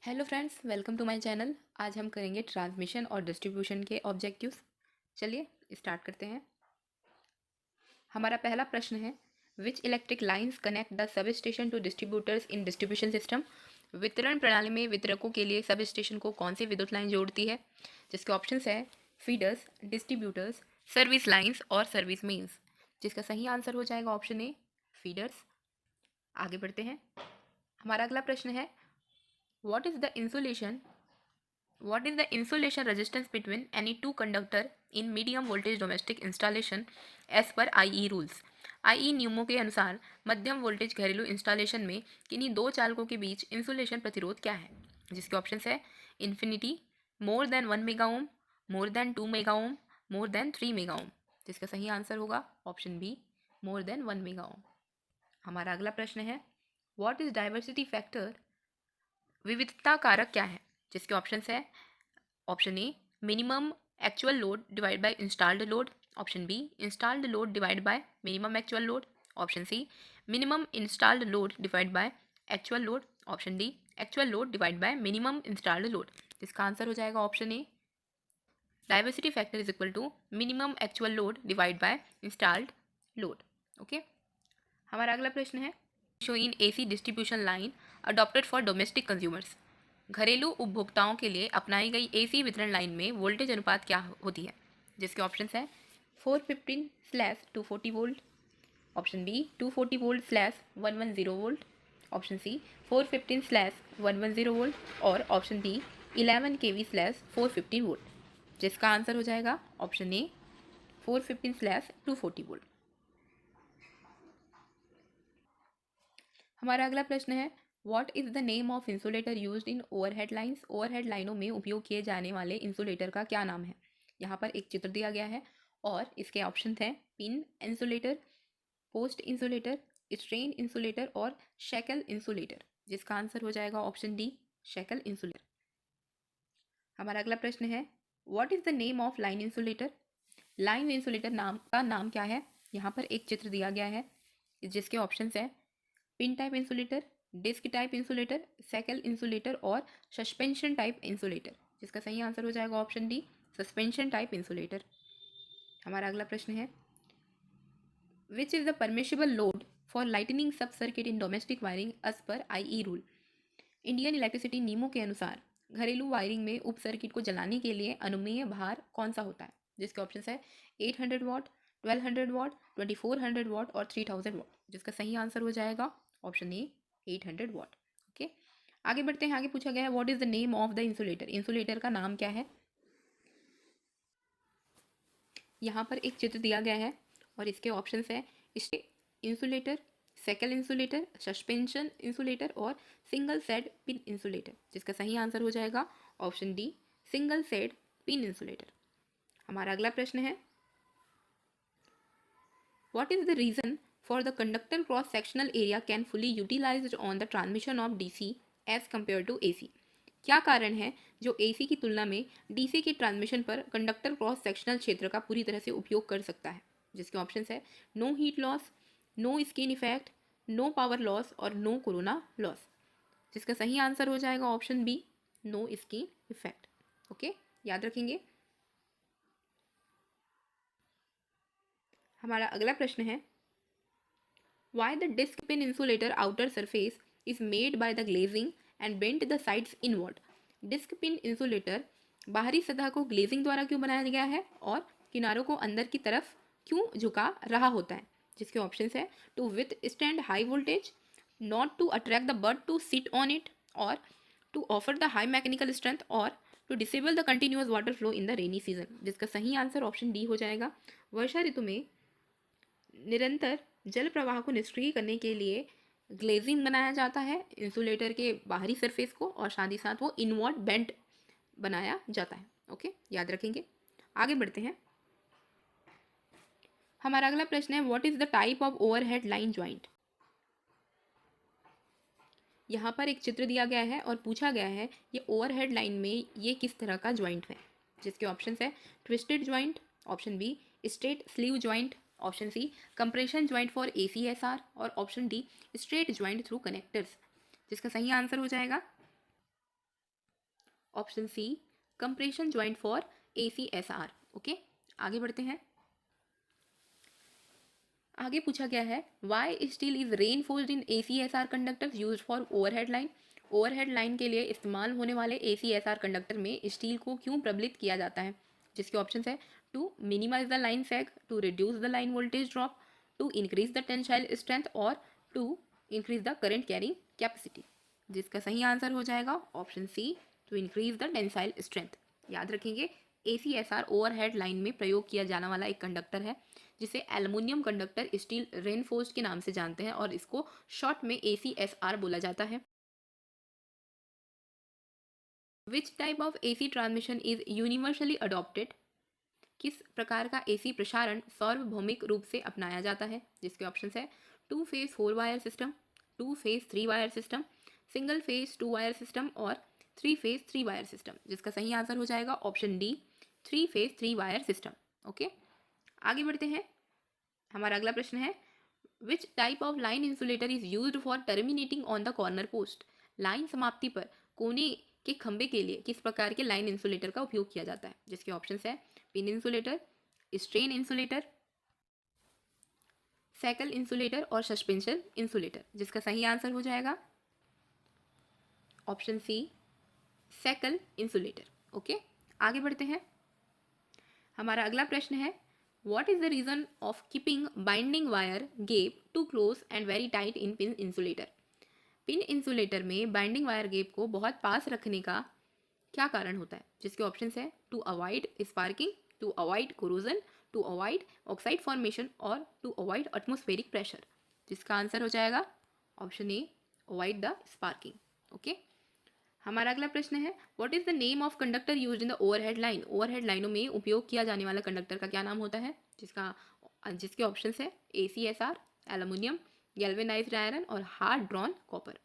Hello friends, welcome to my channel. आज हम करेंगे ट्रांसमिशन और डिस्ट्रीब्यूशन के ऑब्जेक्टिव्स। चलिए स्टार्ट करते हैं। हमारा पहला प्रश्न है, which electric lines connect the substation to distributors in distribution system. वितरण प्रणाली में वितरकों के लिए सब स्टेशन को कौन सी विद्युत लाइन जोड़ती है? जिसके ऑप्शंस है फीडर्स, डिस्ट्रीब्यूटर्स, सर्विस लाइंस और सर्विस मेन्स। जिसका सही आंसर हो जाएगा ऑप्शन ए, फीडर्स। आगे बढ़ते हैं। हमारा अगला प्रश्न है, what is the insulation what is the insulation resistance between any two conductor in medium voltage domestic installation as per IE rules। IE नियमों के अनुसार मध्यम वोल्टेज घरेलू इंस्टॉलेशन में किन्हीं दो चालकों के बीच इंसुलेशन प्रतिरोध क्या है? जिसके ऑप्शंस है infinity, more than 1 mega ohm, more than 2 mega ohm, more than 3 mega ohm. जिसका सही आंसर होगा option B, more than 1 mega ohm. हमारा अगला प्रश्न है, व्हाट इज डाइवर्सिटी फैक्टर, विविधता कारक क्या है? जिसके ऑप्शंस है option A, minimum actual load divide by installed load. Option B, installed load divide by minimum actual load. Option C, minimum installed load divide by actual load. Option D, actual load divide by minimum installed load. इसका answer हो जाएगा option A, diversity factor is equal to minimum actual load divide by installed load. Okay. हमारा अगला प्रश्न है, show in AC distribution line adopted for domestic consumers. घरेलू उपभोक्ताओं के लिए अपनाई गई एसी वितरण लाइन में वोल्टेज अनुपात क्या होती है? जिसके ऑप्शंस हैं 415/240 वोल्ट। ऑप्शन बी, 240 वोल्ट/110 वोल्ट। Option C, 415/110 volt. और ऑप्शन डी, 11 kV/415 वोल्ट। जिसका आंसर हो जाएगा ऑप्शन ए, 415/240 वोल्ट। हमारा अगला प्रश्न है, what is the name of insulator used in overhead lines. Overhead लाइनों में उपयोग किए जाने वाले इंसुलेटर का क्या नाम है? यहाँ पर एक चित्र दिया गया है और इसके ऑप्शन हैं pin insulator, post insulator, strain insulator और शेकल इंसुलेटर। जिसका आंसर हो जाएगा ऑप्शन डी, शेकल इंसुलेटर। हमारा अगला प्रश्न है, what is the name of line insulator. Line insulator नाम क्या है? यहाँ पर एक चित्र दिया गया है जिसके ऑप्शंस है pin type insulator, disc type insulator, shackle insulator और सस्पेंशन टाइप इंसुलेटर। जिसका सही आंसर हो जाएगा option D, suspension type insulator. हमारा अगला प्रश्न है, which is the permissible load for lightning sub circuit in domestic wiring as per IE rule. Indian electricity नियमों के अनुसार घरेलू वायरिंग में उप सर्किट को जलाने के लिए अनुमेय भार कौन सा होता है? जिसके ऑप्शन है 800 वाट, 1200 वाट, 2400 वाट और 3000 वाट। जिसका सही आंसर हो जाएगा ऑप्शन ए, 800 वाट। ओके। आगे बढ़ते हैं। आगे पूछा गया है, what is the name of the insulator. Insulator का नाम क्या है? यहाँ पर एक चित्र दिया गया है और इसके ऑप्शंस है insulator, shackle insulator, suspension insulator और सिंगल सेड पिन इंसुलेटर। जिसका सही आंसर हो जाएगा option D, single shed pin insulator. हमारा अगला प्रश्न है, what is the reason for the conductor cross sectional area can fully utilised on the transmission of DC as compare to AC। क्या कारण है जो AC की तुलना में DC की ट्रांसमिशन पर कंडक्टर क्रॉस सेक्शनल क्षेत्र का पूरी तरह से उपयोग कर सकता है? जिसके ऑप्शंस है no heat loss, no skin effect, no power loss और नो कोरोना लॉस। जिसका सही आंसर हो जाएगा option B, no skin effect. Okay, याद रखेंगे। हमारा अगला प्रश्न है, why the disc pin insulator outer surface is made by the glazing and bent the sides inward. Disc pin insulator बाहरी सतह को ग्लेजिंग द्वारा क्यों बनाया गया है और किनारों को अंदर की तरफ क्यों झुका रहा होता है? जिसके ऑप्शन है to withstand high voltage, not to attract the bird to sit on it, और to offer the high mechanical strength, और to disable the continuous water flow in the rainy season. जिसका सही answer option D हो जाएगा। वर्षा ऋतु में निरंतर जल प्रवाह को निष्क्रिय करने के लिए ग्लेजिंग बनाया जाता है इंसुलेटर के बाहरी सरफेस को, और साथ ही साथ वो इनवर्ड बेंट बनाया जाता है। ओके, याद रखेंगे। आगे बढ़ते हैं। हमारा अगला प्रश्न है, what is the type of overhead line joint. यहाँ पर एक चित्र दिया गया है और पूछा गया है ये ओवरहेड लाइन में ये किस तरह का ज्वाइंट है? जिसके ऑप्शन है twisted joint, option B straight sleeve joint, option C compression joint for ACSR और option D straight joint through connectors. जिसका सही आंसर हो जाएगा option C compression joint for ACSR। Okay, आगे बढ़ते हैं। आगे पूछा गया है why steel is reinforced in ACSR conductors used for overhead line. Overhead line के लिए इस्तेमाल होने वाले ACSR कंडक्टर में स्टील को क्यों प्रबलित किया जाता है, जिसके ऑप्शन है to minimise the line sag, to reduce the line voltage drop, to increase the tensile strength और to increase the current carrying capacity. जिसका सही आंसर हो जाएगा option C, to increase the tensile strength. याद रखेंगे ACSR overhead line में प्रयोग किया जाने वाला एक कंडक्टर है जिसे एल्युमिनियम कंडक्टर स्टील रेनफोर्स्ड के नाम से जानते हैं और इसको शॉर्ट में ACSR बोला जाता है। विच type of AC transmission is universally adopted. किस प्रकार का AC प्रसारण सार्वभौमिक रूप से अपनाया जाता है, जिसके ऑप्शन है 2 phase 4 wire system, 2 phase 3 wire system, single phase 2 wire system और 3 फेज 3 वायर सिस्टम। जिसका सही आंसर हो जाएगा option D, 3 phase 3 wire system. Okay, आगे बढ़ते हैं। हमारा अगला प्रश्न है विच type of line insulator is used for terminating on the corner post. Line समाप्ति पर कोने के खंबे के लिए किस प्रकार के लाइन इंसुलेटर का उपयोग किया जाता है, जिसके ऑप्शन है pin insulator, strain insulator, shackle insulator और सस्पेंशन इंसुलेटर। जिसका सही आंसर हो जाएगा option C, shackle insulator. Okay, आगे बढ़ते हैं। हमारा अगला प्रश्न है what is the reason of keeping binding wire gap to close and very tight in pin insulator. Pin insulator में बाइंडिंग वायर गेप को बहुत पास रखने का क्या कारण होता है, जिसके ऑप्शन है to avoid sparking, to avoid corrosion, to avoid oxide formation और टू अवॉइड एटमॉस्फेरिक प्रेशर। जिसका आंसर हो जाएगा option A, avoid the sparking. Okay, हमारा अगला प्रश्न है what is the name of conductor used in the overhead line. Overhead लाइनों में उपयोग किया जाने वाला कंडक्टर का क्या नाम होता है, जिसके ऑप्शन है ACSR, एल्युमिनियम, गैल्वेनाइज्ड आयरन और हार्ड ड्रॉन कॉपर।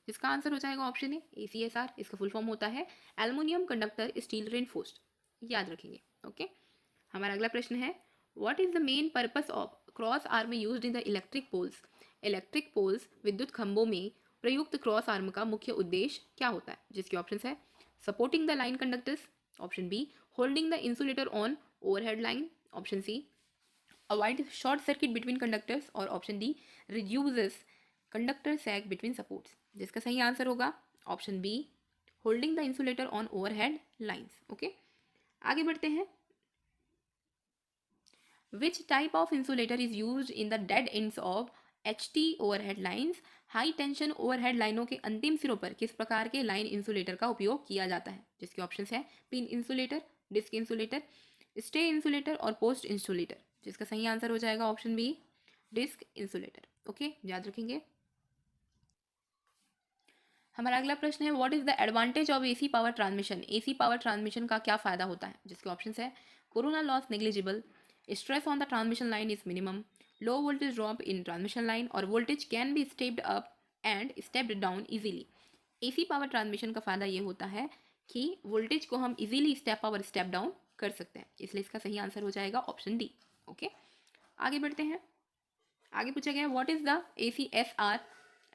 जिसका आंसर हो जाएगा ऑप्शन ए, ACSR। इसका फुल फॉर्म होता है एल्युमिनियम कंडक्टर स्टील रेनफोर्स्ड। याद रखेंगे। ओके, हमारा अगला प्रश्न है what is the main purpose of cross arm used in the electric poles. Electric poles विद्युत खंभों में प्रयुक्त क्रॉस आर्म का मुख्य उद्देश्य क्या होता है, जिसके ऑप्शन है supporting the line conductors, option B holding the insulator on overhead line, option C avoid short circuit between conductors और option D reduces conductor sag between supports. जिसका सही आंसर होगा option B, holding the insulator on overhead lines. Okay, आगे बढ़ते हैं। Which type of insulator is used in the dead ends of HT overhead lines. High tension overhead लाइनों के अंतिम सिरों पर किस प्रकार के लाइन इंसुलेटर का उपयोग किया जाता है, जिसके ऑप्शन है pin insulator, disc insulator, stay insulator और पोस्ट इंसुलेटर। जिसका सही आंसर हो जाएगा option B, disc insulator. Okay, याद रखेंगे। हमारा अगला प्रश्न है what is the advantage of AC power transmission. AC power transmission का क्या फायदा होता है, जिसके ऑप्शन है corona loss negligible, stress on the transmission line is minimum, low voltage drop in transmission line और voltage can be stepped up and stepped down easily. AC power transmission का फायदा ये होता है कि वोल्टेज को हम इजीली स्टेप अप और स्टेप डाउन कर सकते हैं, इसलिए इसका सही आंसर हो जाएगा ऑप्शन डी। ओके, आगे बढ़ते हैं। आगे पूछा गया what is the ACSR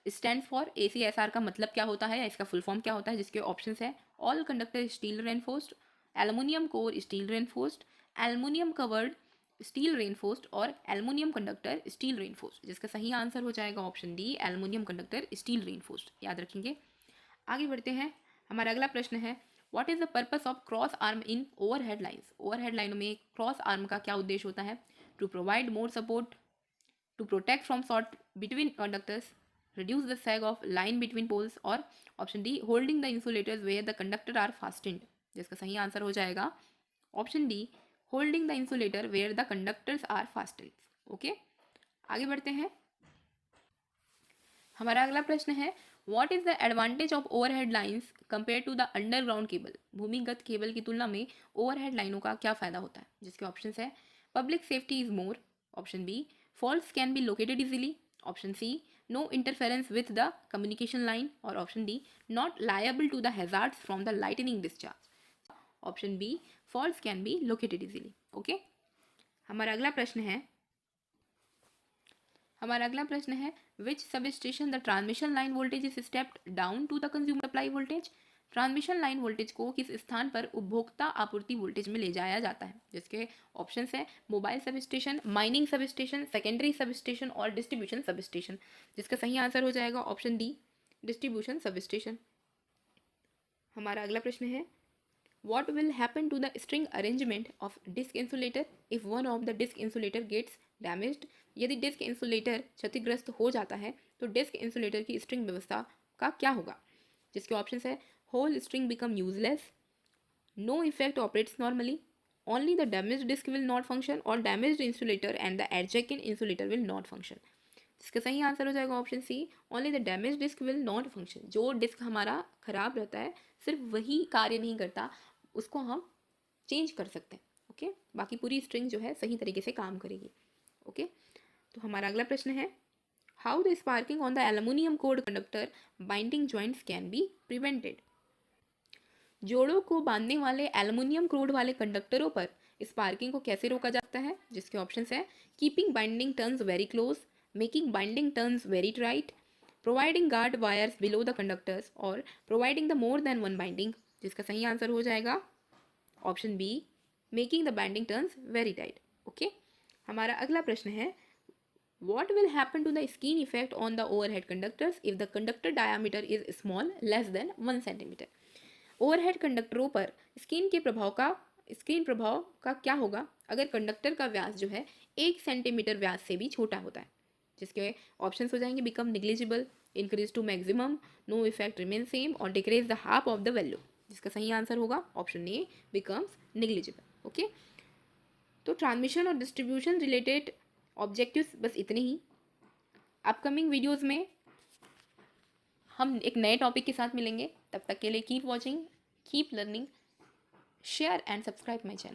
stand for. ACSR का मतलब क्या होता है या इसका फुल फॉर्म क्या होता है, जिसके ऑप्शन है all conductor steel reinforced, aluminium core steel reinforced, aluminium covered steel reinforced और एल्युमिनियम कंडक्टर स्टील रेनफोर्स्ड। जिसका सही आंसर हो जाएगा option D, aluminium conductor steel reinforced. याद रखेंगे। आगे बढ़ते हैं। हमारा अगला प्रश्न है what is the purpose of cross arm in overhead lines. Overhead लाइनों में क्रॉस आर्म का क्या उद्देश्य होता है, to provide more support, to protect from short between conductors, reduce the sag of line between poles और option D holding the insulators where the conductor are fastened. जिसका सही आंसर हो जाएगा option D, holding the insulator where the conductors are fastened. Okay, आगे बढ़ते हैं। हमारा अगला प्रश्न है what is the advantage of overhead lines compare to the underground cable. भूमिगत केबल की तुलना में ओवरहेड लाइनों का क्या फायदा होता है, जिसके ऑप्शन है public safety is more, option B faults can be located easily, option C no interference with the communication line और option D not liable to the hazards from the lightning discharge, option B faults can be located easily। Okay, हमारा अगला प्रश्न है which substation the transmission line voltage is stepped down to the consumer supply voltage। Transmission line voltage को किस स्थान पर उपभोक्ता आपूर्ति वोल्टेज में ले जाया जाता है, जिसके ऑप्शंस है mobile sub station, mining sub station, secondary sub station और डिस्ट्रीब्यूशन सब स्टेशन, जिसका सही आंसर हो जाएगा option D, distribution sub station. हमारा अगला प्रश्न है What will happen to the string arrangement of disk insulator if one of the disk insulator gets damaged? यदि डिस्क इंसुलेटर क्षतिग्रस्त हो जाता है तो डिस्क इंसुलेटर की स्ट्रिंग व्यवस्था का क्या होगा, जिसके ऑप्शंस है whole string become useless, no effect operates normally, only the damage disc will not function और damaged insulator and the adjacent insulator will not function. इसका सही आंसर हो जाएगा option C, only the damage disc will not function. जो disc हमारा खराब रहता है सिर्फ वही कार्य नहीं करता, उसको हम चेंज कर सकते हैं। ओके, बाकी पूरी स्ट्रिंग जो है सही तरीके से काम करेगी। ओके, तो हमारा अगला प्रश्न है how the sparking on the aluminium code conductor binding joints can be prevented. जोड़ों को बांधने वाले एल्युमिनियम कोड वाले कंडक्टरों पर स्पार्किंग को कैसे रोका जाता है, जिसके ऑप्शंस है keeping binding turns very close, making binding turns very tight, providing guard wires below the conductors और providing the more than one binding, जिसका सही आंसर हो जाएगा option B, making the binding turns very tight. Okay, हमारा अगला प्रश्न है what will happen to the skin effect on the overhead conductors if the conductor diameter is small less than 1 centimetre. Overhead कंडक्टरों पर screen प्रभाव का क्या होगा अगर कंडक्टर का व्यास जो है 1 सेंटीमीटर व्यास से भी छोटा होता है, जिसके ऑप्शंस हो जाएंगे become negligible, increase to maximum, no effect remain same और decrease the half of the value, जिसका सही आंसर होगा option A becomes negligible. Okay, तो ट्रांसमिशन और डिस्ट्रीब्यूशन रिलेटेड ऑब्जेक्टिव्स बस इतने ही। अपकमिंग वीडियोस में हम एक नए टॉपिक के साथ मिलेंगे, तब तक के लिए keep watching, keep learning, share and subscribe my channel.